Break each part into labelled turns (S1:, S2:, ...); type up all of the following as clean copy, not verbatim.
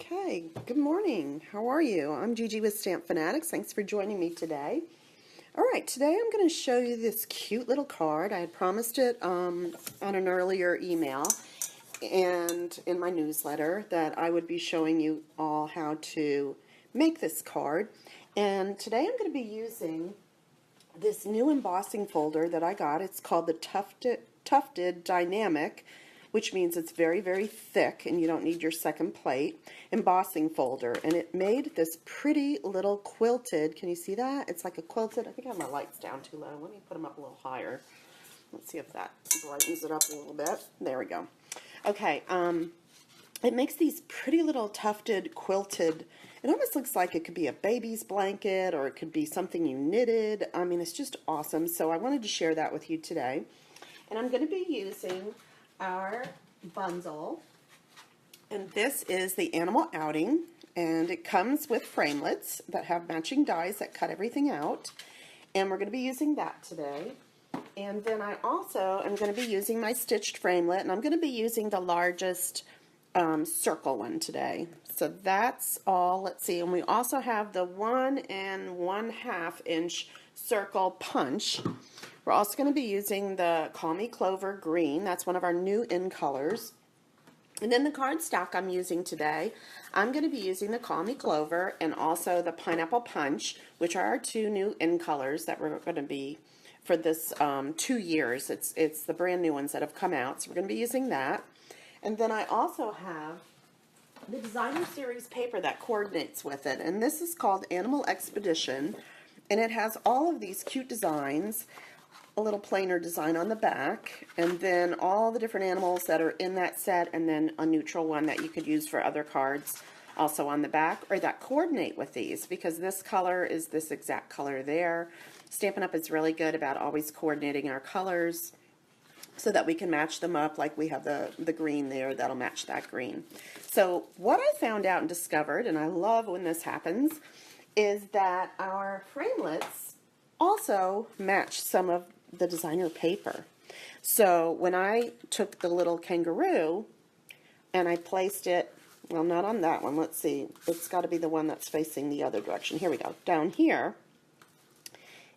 S1: Okay, good morning. How are you? I'm Gigi with StampFUNatics. Thanks for joining me today. All right, today I'm going to show you this cute little card. I had promised it on an earlier email and in my newsletter that I would be showing you all how to make this card. And today I'm going to be using this new embossing folder that I got. It's called the Tufted Dynamic, which means it's very, very thick and you don't need your second plate, embossing folder. And it made this pretty little quilted, can you see that? It's like a quilted, I think I have my lights down too low. Let me put them up a little higher. Let's see if that brightens it up a little bit. There we go. Okay, it makes these pretty little tufted, quilted, it almost looks like it could be a baby's blanket or it could be something you knitted. I mean, it's just awesome. So I wanted to share that with you today. And I'm going to be using our bundle, and this is the animal outing, and it comes with framelits that have matching dies that cut everything out, and we're going to be using that today. And then I also am going to be using my stitched framelit, and I'm going to be using the largest circle one today. So that's all. Let's see, and we also have the 1 1/2 inch circle punch. We're also going to be using the Call Me Clover green. That's one of our new in colors. And then the cardstock I'm using today, I'm going to be using the Call Me Clover and also the Pineapple Punch, which are our two new in colors that we're going to be for this 2 years. It's the brand new ones that have come out, so we're going to be using that. And then I also have the Designer Series paper that coordinates with it, and this is called Animal Expedition, and it has all of these cute designs, a little plainer design on the back, and then all the different animals that are in that set, and then a neutral one that you could use for other cards also on the back, or that coordinate with these, because this color is this exact color there. Stampin' Up! Is really good about always coordinating our colors so that we can match them up, like we have the green there that'll match that green. So what I found out and discovered, and I love when this happens, is that our framelits also match some of the designer paper. So when I took the little kangaroo and I placed it, well, not on that one, let's see, it's got to be the one that's facing the other direction. Here we go. Down here,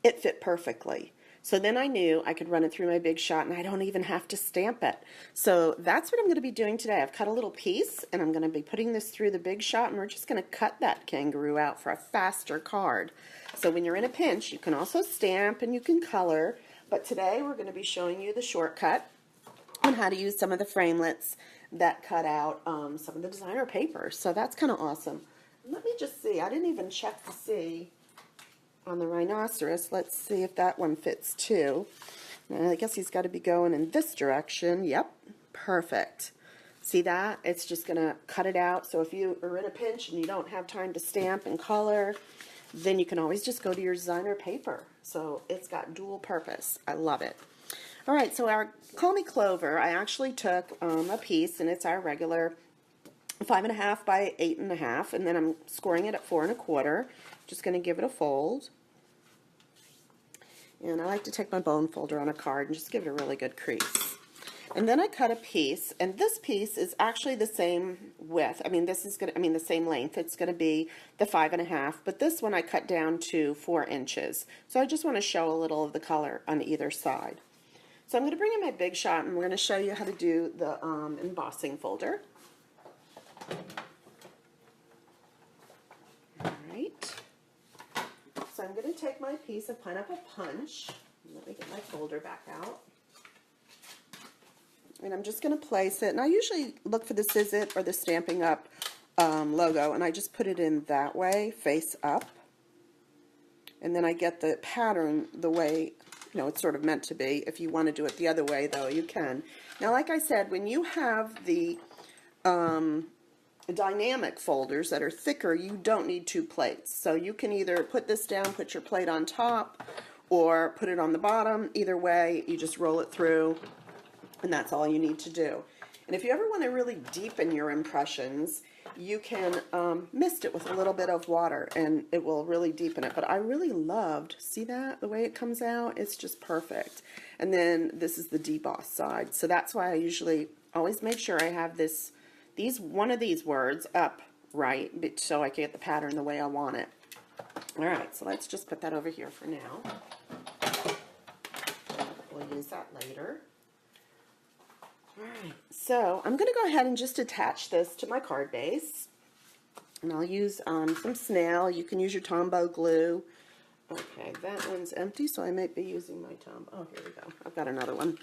S1: it fit perfectly. So then I knew I could run it through my Big Shot and I don't even have to stamp it. So that's what I'm going to be doing today. I've cut a little piece and I'm going to be putting this through the Big Shot, and we're just going to cut that kangaroo out for a faster card. So when you're in a pinch, you can also stamp and you can color, but today we're going to be showing you the shortcut on how to use some of the framelits that cut out some of the designer paper. So that's kind of awesome. Let me just see. I didn't even check to see on the rhinoceros. Let's see if that one fits too. I guess he's got to be going in this direction. Yep, perfect. See that? It's just going to cut it out. So if you are in a pinch and you don't have time to stamp and color, then you can always just go to your designer paper. So it's got dual purpose. I love it. All right, so our Call Me Clover, I actually took a piece, and it's our regular 5.5 by 8.5, and then I'm scoring it at 4 1/4. Just going to give it a fold. And I like to take my bone folder on a card and just give it a really good crease. And then I cut a piece, and this piece is actually the same width. This is the same length. It's going to be the 5.5, but this one I cut down to 4 inches. So I just want to show a little of the color on either side. So I'm going to bring in my Big Shot, and we're going to show you how to do the embossing folder. All right. So I'm going to take my piece of Pineapple Punch. Let me get my folder back out. And I'm just going to place it, and I usually look for the Sizit or the Stampin' Up! Logo, and I just put it in that way, face up. And then I get the pattern the way, it's sort of meant to be. If you want to do it the other way, though, you can. Now, like I said, when you have the dynamic folders that are thicker, you don't need 2 plates. So you can either put this down, put your plate on top, or put it on the bottom. Either way, you just roll it through, and that's all you need to do. And if you ever want to really deepen your impressions, you can mist it with a little bit of water, and it will really deepen it. But I really loved, see that, the way it comes out? It's just perfect. And then this is the deboss side. So that's why I usually always make sure I have one of these words up right, so I can get the pattern the way I want it. All right, so let's just put that over here for now. We'll use that later. All right, so I'm going to go ahead and just attach this to my card base. And I'll use some snail. You can use your Tombow glue. Okay, that one's empty, so I might be using my Tombow. Oh, here we go. I've got another one.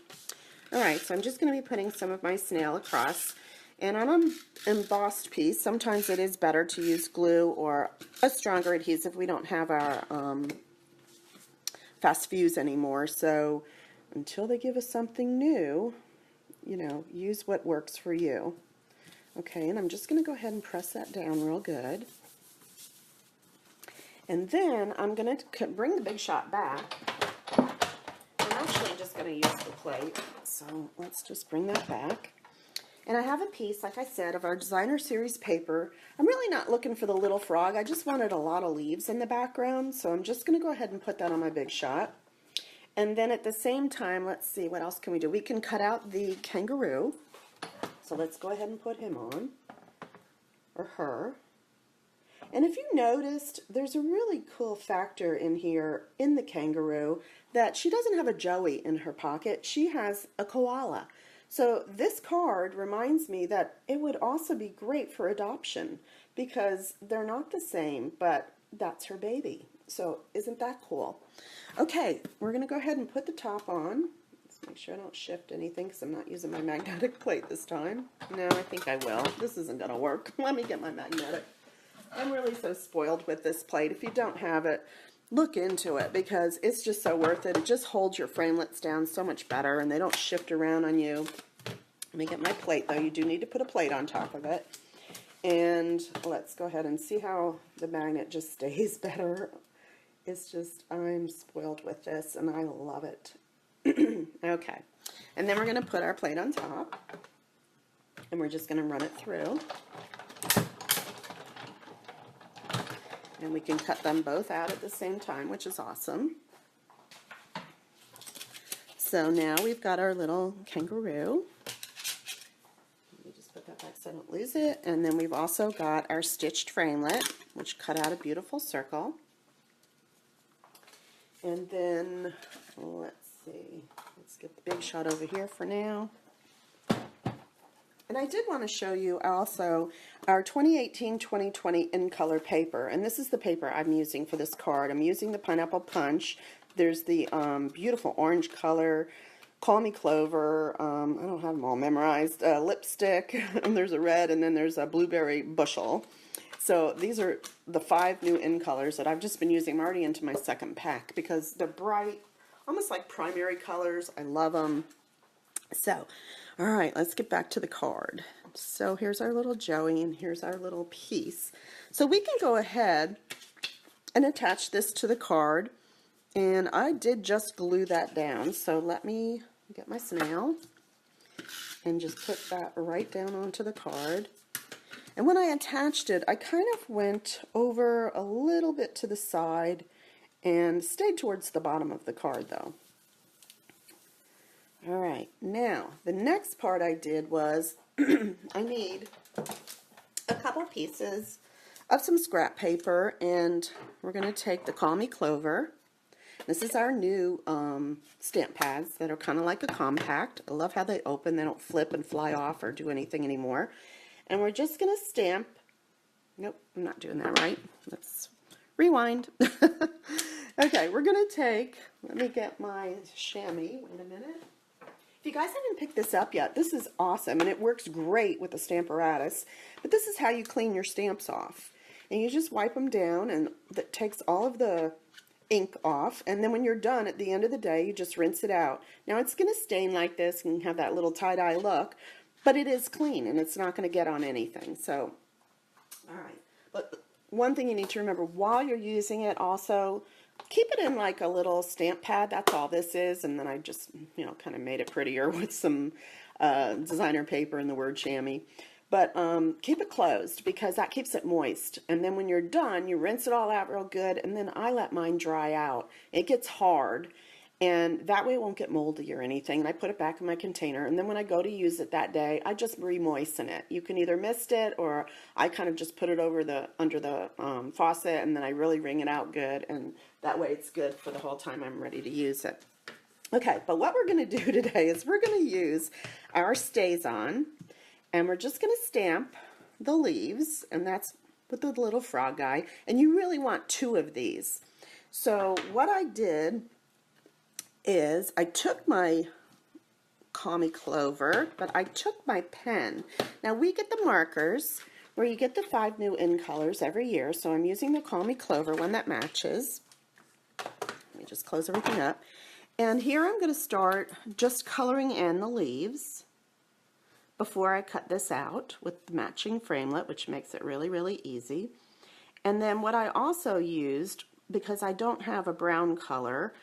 S1: All right, so I'm just going to be putting some of my snail across. And on an embossed piece, sometimes it is better to use glue or a stronger adhesive. We don't have our fast fuse anymore, so until they give us something new, you know, use what works for you. Okay, and I'm just going to go ahead and press that down real good. And then I'm going to bring the Big Shot back. I'm actually just going to use the plate, so let's just bring that back. And I have a piece, like I said, of our designer series paper. I'm really not looking for the little frog. I just wanted a lot of leaves in the background, so I'm just going to go ahead and put that on my Big Shot. And then at the same time, let's see, what else can we do? We can cut out the kangaroo. So let's go ahead and put him on, or her. And if you noticed, there's a really cool factor in here in the kangaroo that she doesn't have a Joey in her pocket. She has a koala. So this card reminds me that it would also be great for adoption because they're not the same, but that's her baby. So isn't that cool? Okay, we're going to go ahead and put the top on. Let's make sure I don't shift anything because I'm not using my magnetic plate this time. No, I think I will. This isn't going to work. Let me get my magnetic. I'm really so spoiled with this plate. If you don't have it, look into it because it's just so worth it. It just holds your framelits down so much better and they don't shift around on you. Let me get my plate though. You do need to put a plate on top of it. And let's go ahead and see how the magnet just stays better. It's just, I'm spoiled with this and I love it. Okay. And then we're going to put our plate on top. And we're just going to run it through. And we can cut them both out at the same time, which is awesome. So now we've got our little kangaroo. Let me just put that back so I don't lose it. And then we've also got our stitched framelit, which cut out a beautiful circle. And then, let's see, let's get the Big Shot over here for now. And I did want to show you also our 2018-2020 in color paper. And this is the paper I'm using for this card. I'm using the Pineapple Punch. There's the beautiful orange color, Call Me Clover. I don't have them all memorized. Lipstick, and there's a red, and then there's a blueberry bushel. So these are the 5 new in colors that I've just been using. I'm already into my second pack because they're bright, almost like primary colors. I love them. So, all right, let's get back to the card. So here's our little Joey and here's our little piece. So we can go ahead and attach this to the card. And I did just glue that down. So let me get my snail and just put that right down onto the card. And when I attached it, I kind of went over a little bit to the side and stayed towards the bottom of the card though. All right, now the next part I did was I need a couple pieces of some scrap paper, and we're going to take the Call Me Clover. This is our new stamp pads that are kind of like a compact. I love how they open. They don't flip and fly off or do anything anymore. And we're just going to stamp. Nope, I'm not doing that right. Let's rewind. Okay, we're going to take, let me get my chamois. Wait a minute. If you guys haven't picked this up yet, this is awesome, and it works great with the StampFUnatic. But this is how you clean your stamps off. And you just wipe them down, and that takes all of the ink off. And then when you're done, at the end of the day, you just rinse it out. Now, it's going to stain like this and have that little tie-dye look, but it is clean, and it's not going to get on anything. So, all right. But one thing you need to remember, while you're using it also, keep it in like a little stamp pad. That's all this is. And then I just, you know, kind of made it prettier with some designer paper and the word chamois. But keep it closed because that keeps it moist. And then when you're done, you rinse it all out real good. And then I let mine dry out. It gets hard. and that way it won't get moldy or anything. And I put it back in my container, and then when I go to use it that day, I just re-moisten it. You can either mist it, or I kind of just put it over the under the faucet, and then I really wring it out good, and that way it's good for the whole time I'm ready to use it. Okay, but what we're going to do today is we're going to use our StampOn, and we're just going to stamp the leaves, and that's with the little frog guy, and you really want 2 of these. So what I did is I took my Call Me Clover, but I took my pen. Now we get the markers where you get the 5 new in colors every year, so I'm using the Call Me Clover one that matches. Let me just close everything up. And here I'm going to start just coloring in the leaves before I cut this out with the matching framelit, which makes it really, really easy. And then what I also used, because I don't have a brown color,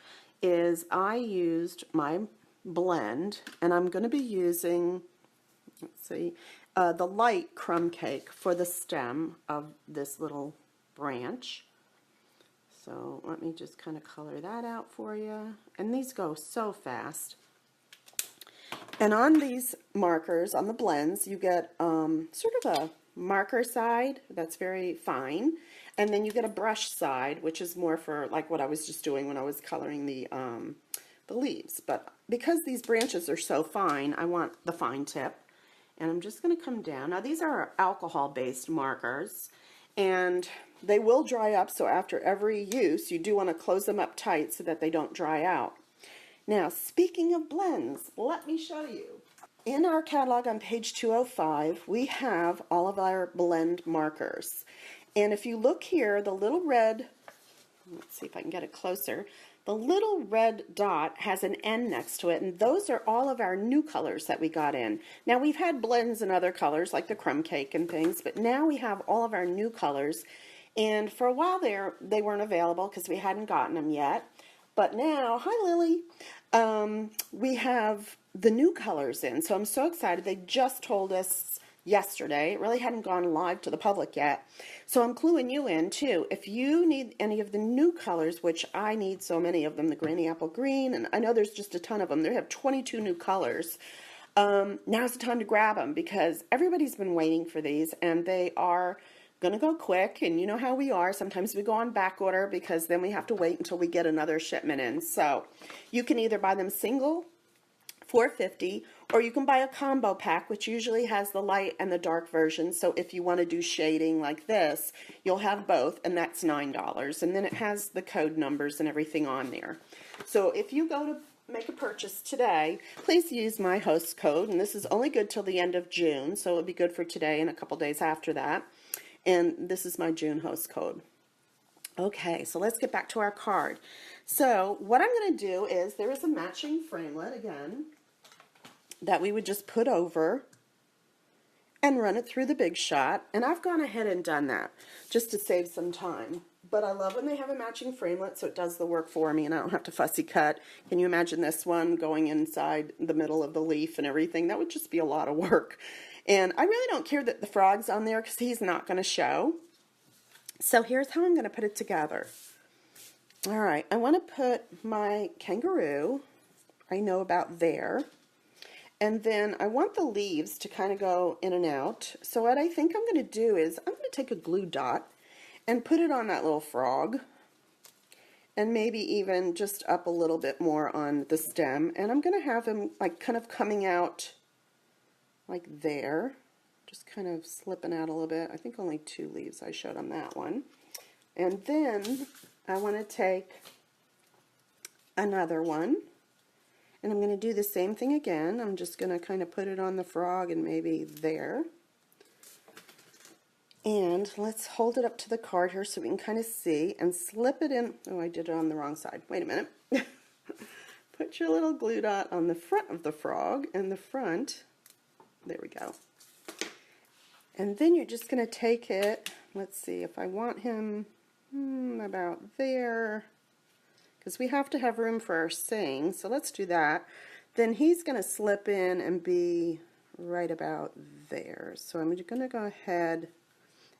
S1: is I used my blend, and I'm going to be using, let's see, the light crumb cake for the stem of this little branch. So let me just kind of color that out for you. And these go so fast. And on these markers, on the blends, you get sort of a marker side that's very fine, and then you get a brush side, which is more for like what I was just doing when I was coloring the leaves. But because these branches are so fine, I want the fine tip, and I'm just going to come down. Now these are alcohol-based markers, and they will dry up, so after every use you do want to close them up tight so that they don't dry out. Now, speaking of blends, let me show you. In our catalog on page 205, we have all of our blend markers. And if you look here, the little red, let's see if I can get it closer, the little red dot has an N next to it, and those are all of our new colors that we got in. Now, we've had blends in other colors, like the crumb cake and things, but now we have all of our new colors. And for a while there, they weren't available because we hadn't gotten them yet. But now, hi Lily, we have the new colors in, so I'm so excited. They just told us yesterday. It really hadn't gone live to the public yet. So I'm cluing you in too. If you need any of the new colors, which I need so many of them, the Granny Apple Green, and I know there's just a ton of them. They have 22 new colors. Now's the time to grab them because everybody's been waiting for these, and they are going to go quick, and you know how we are. Sometimes we go on back order because then we have to wait until we get another shipment in. So you can either buy them single, $4.50, or you can buy a combo pack, which usually has the light and the dark version. So if you want to do shading like this, you'll have both, and that's $9. And then it has the code numbers and everything on there. So if you go to make a purchase today, please use my host code, and this is only good till the end of June, so it'll be good for today and a couple days after that. And this is my June host code. Okay, so let's get back to our card. So what I'm going to do is there is a matching framelit again that we would just put over and run it through the Big Shot. And I've gone ahead and done that just to save some time. But I love when they have a matching framelit, so it does the work for me and I don't have to fussy cut. Can you imagine this one going inside the middle of the leaf and everything? That would just be a lot of work. And I really don't care that the frog's on there because he's not going to show. So here's how I'm going to put it together. All right, I want to put my kangaroo, I know about there. And then I want the leaves to kind of go in and out. So what I think I'm going to do is I'm going to take a glue dot and put it on that little frog. And maybe even just up a little bit more on the stem. And I'm going to have him like kind of coming out like there, just kind of slipping out a little bit. I think only 2 leaves I showed on that one. And then I want to take another one, and I'm going to do the same thing again. I'm just going to kind of put it on the frog and maybe there. And let's hold it up to the card here so we can kind of see and slip it in. Oh, I did it on the wrong side. Wait a minute. Put your little glue dot on the front of the frog and the front. There we go. And then you're just going to take it, let's see, if I want him about there, because we have to have room for our sing, so let's do that. Then he's going to slip in and be right about there. So I'm going to go ahead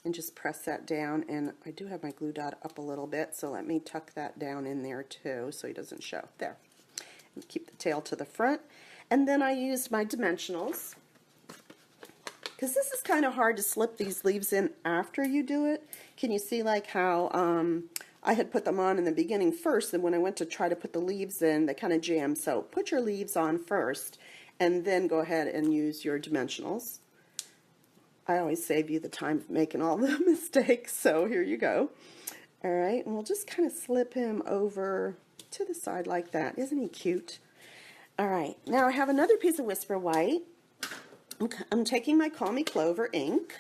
S1: and just press that down, and I do have my glue dot up a little bit, so let me tuck that down in there too so he doesn't show. There. Keep the tail to the front. And then I used my dimensionals, because this is kind of hard to slip these leaves in after you do it. Can you see like how I had put them on in the beginning first, and when I went to try to put the leaves in, they kind of jammed. So put your leaves on first, and then go ahead and use your dimensionals. I always save you the time of making all the mistakes, so here you go. All right, and we'll just kind of slip him over to the side like that. Isn't he cute? All right, now I have another piece of Whisper White. I'm taking my Call Me Clover ink.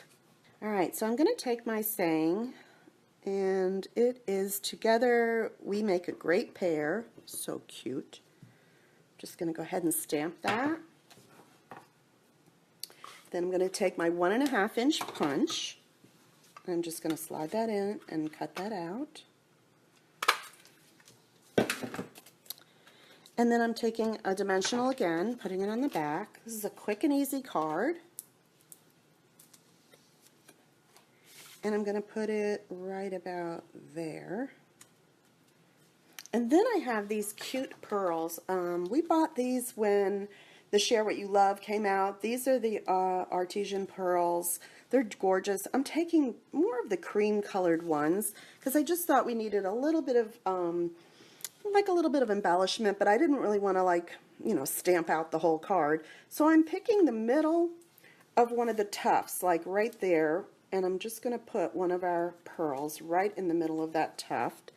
S1: All right, so I'm going to take my saying, and it is Together We Make a Great Pair. So cute. Just going to go ahead and stamp that. Then I'm going to take my 1.5 inch punch. I'm just going to slide that in and cut that out. And then I'm taking a dimensional again, putting it on the back. This is a quick and easy card. And I'm going to put it right about there. And then I have these cute pearls. We bought these when the Share What You Love came out. These are the artesian pearls. They're gorgeous. I'm taking more of the cream colored ones because I just thought we needed a little bit of like a little bit of embellishment, but I didn't really want to, like, you know, stamp out the whole card. So I'm picking the middle of one of the tufts, like right there, and I'm just going to put one of our pearls right in the middle of that tuft.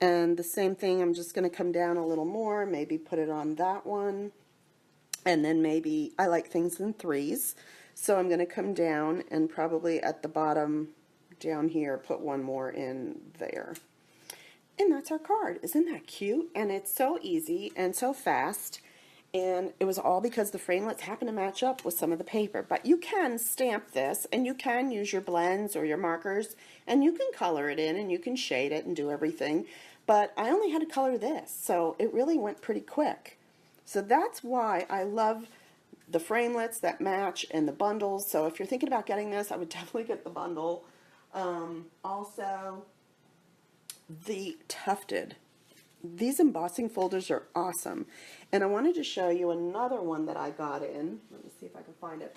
S1: And the same thing, I'm just going to come down a little more, maybe put it on that one, and then maybe, I like things in threes, so I'm going to come down and probably at the bottom down here put one more in there. And that's our card. Isn't that cute? And it's so easy and so fast. And it was all because the framelits happen to match up with some of the paper. But you can stamp this, and you can use your blends or your markers, and you can color it in, and you can shade it and do everything. But I only had to color this, so it really went pretty quick. So that's why I love the framelits that match and the bundles. So if you're thinking about getting this, I would definitely get the bundle. Also, the tufted. These embossing folders are awesome. And I wanted to show you another one that I got in. Let me see if I can find it.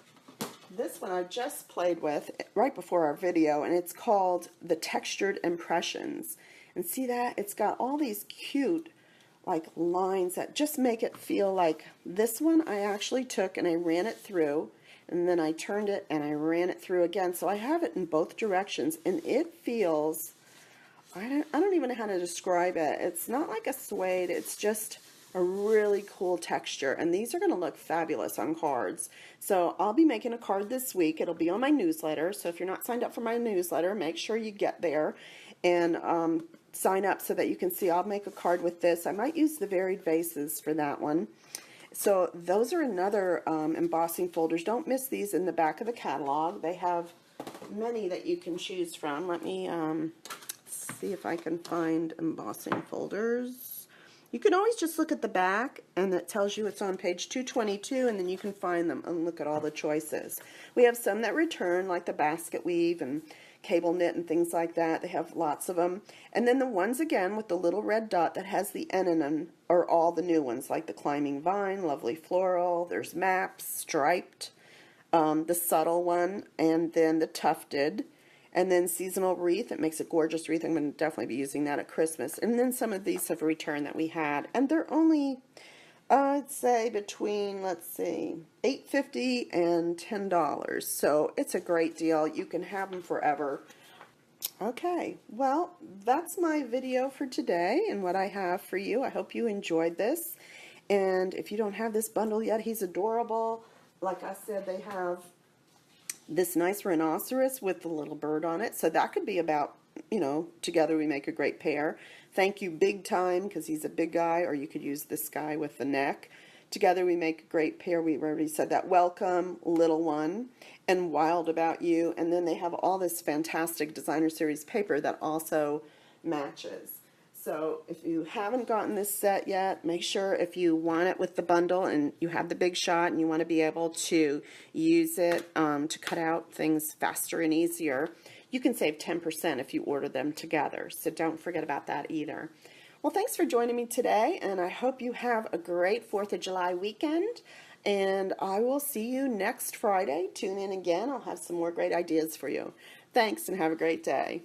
S1: This one I just played with right before our video, and it's called the Textured Impressions. And see that? It's got all these cute like lines that just make it feel like this one I actually took and I ran it through, and then I turned it and I ran it through again. So I have it in both directions, and it feels, I don't even know how to describe it. It's not like a suede, it's just a really cool texture, and these are going to look fabulous on cards. So I'll be making a card this week. It'll be on my newsletter, so if you're not signed up for my newsletter, make sure you get there and sign up so that you can see I'll make a card with this. I might use the varied vases for that one. So those are another embossing folders. Don't miss these in the back of the catalog. They have many that you can choose from. Let me see if I can find embossing folders. You can always just look at the back, and it tells you it's on page 222, and then you can find them and look at all the choices. We have some that return, like the basket weave and cable knit and things like that. They have lots of them. And then the ones again with the little red dot that has the N in them are all the new ones, like the Climbing Vine, Lovely Floral, there's Maps, Striped, the subtle one, and then the Tufted, and then Seasonal Wreath. It makes a gorgeous wreath. I'm going to definitely be using that at Christmas. And then some of these have returned that we had, and they're only, I'd say between, let's see, $8.50 and $10. So it's a great deal. You can have them forever. Okay, well, that's my video for today and what I have for you. I hope you enjoyed this. And if you don't have this bundle yet, he's adorable. Like I said, they have this nice rhinoceros with the little bird on it. So that could be about, you know, Together We Make a Great Pair. Thank You Big Time, because he's a big guy, or you could use this guy with the neck. Together We Make a Great Pair, we already said that. Welcome, Little One, and Wild About You. And then they have all this fantastic designer series paper that also matches. So if you haven't gotten this set yet, make sure if you want it with the bundle and you have the big shot and you want to be able to use it to cut out things faster and easier, you can save 10% if you order them together. So don't forget about that either. Well, thanks for joining me today, and I hope you have a great 4th of July weekend. And I will see you next Friday. Tune in again. I'll have some more great ideas for you. Thanks, and have a great day.